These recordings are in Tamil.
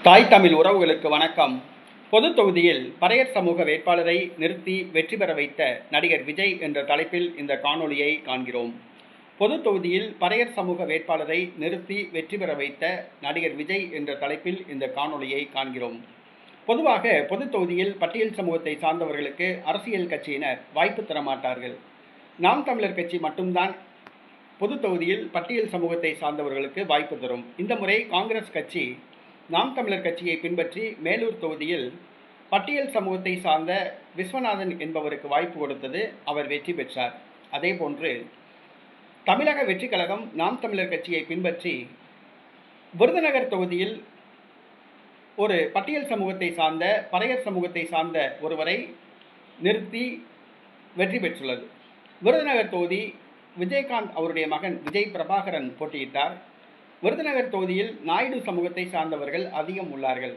தாய் தமிழ் உறவுகளுக்கு வணக்கம். பொது தொகுதியில் பறையர் சமூக வேட்பாளரை நிறுத்தி வெற்றி பெற வைத்த நடிகர் விஜய் என்ற தலைப்பில் இந்த காணொளியை காண்கிறோம். பொது தொகுதியில் பறையர் சமூக வேட்பாளரை நிறுத்தி வெற்றி பெற வைத்த நடிகர் விஜய் என்ற தலைப்பில் இந்த காணொளியை காண்கிறோம். பொதுவாக பொது தொகுதியில் பட்டியல் சமூகத்தை சார்ந்தவர்களுக்கு அரசியல் கட்சியினர் வாய்ப்பு தர மாட்டார்கள். நாம் தமிழர் கட்சி மட்டும்தான் பொது தொகுதியில் பட்டியல் சமூகத்தை சார்ந்தவர்களுக்கு வாய்ப்பு தரும். இந்த முறை காங்கிரஸ் கட்சி நாம் தமிழர் கட்சியை பின்பற்றி மேலூர் தொகுதியில் பட்டியல் சமூகத்தை சார்ந்த விஸ்வநாதன் என்பவருக்கு வாய்ப்பு கொடுத்தது. அவர் வெற்றி பெற்றார். அதேபோன்று தமிழக வெற்றி கழகம் நாம் தமிழர் கட்சியை பின்பற்றி விருதுநகர் தொகுதியில் ஒரு பட்டியல் சமூகத்தை சார்ந்த பறையர் சமூகத்தை சார்ந்த ஒருவரை நிறுத்தி வெற்றி பெற்றுள்ளது. விருதுநகர் தொகுதி விஜயகாந்த் அவருடைய மகன் விஜய் பிரபாகரன் போட்டியிட்டார். விருதுநகர் தொகுதியில் நாயுடு சமூகத்தை சார்ந்தவர்கள் அதிகம் உள்ளார்கள்.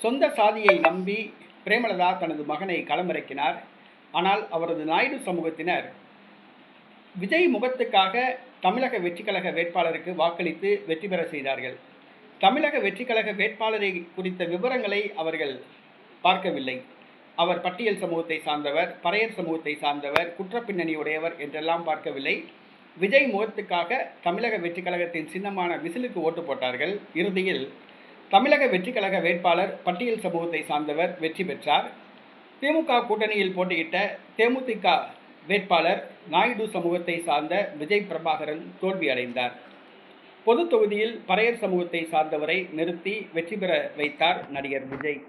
சொந்த சாதியை நம்பி பிரேமலதா தனது மகனை களமிறக்கினார். ஆனால் அவரது நாயுடு சமூகத்தினர் விஜய் முகத்துக்காக தமிழக வெற்றி கழக வேட்பாளருக்கு வாக்களித்து வெற்றி பெற செய்தார்கள். தமிழக வெற்றி கழக வேட்பாளரை குறித்த விவரங்களை அவர்கள் பார்க்கவில்லை. அவர் பட்டியல் சமூகத்தை சார்ந்தவர், பறையர் சமூகத்தை சார்ந்தவர், குற்றப்பின்னணியுடையவர் என்றெல்லாம் பார்க்கவில்லை. விஜய் முகத்துக்காக தமிழக வெற்றி கழகத்தின் சின்னமான விசிலுக்கு ஓட்டு போட்டார்கள். இறுதியில் தமிழக வெற்றி கழக வேட்பாளர் பட்டியல் சமூகத்தை சார்ந்தவர் வெற்றி பெற்றார். திமுக கூட்டணியில் போட்டியிட்ட தேமுதிக வேட்பாளர் நாயுடு சமூகத்தை சார்ந்த விஜய் பிரபாகரன் தோல்வி அடைந்தார். பொது தொகுதியில் பறையர் சமூகத்தை சார்ந்தவரை நிறுத்தி வெற்றி பெற வைத்தார் நடிகர் விஜய்.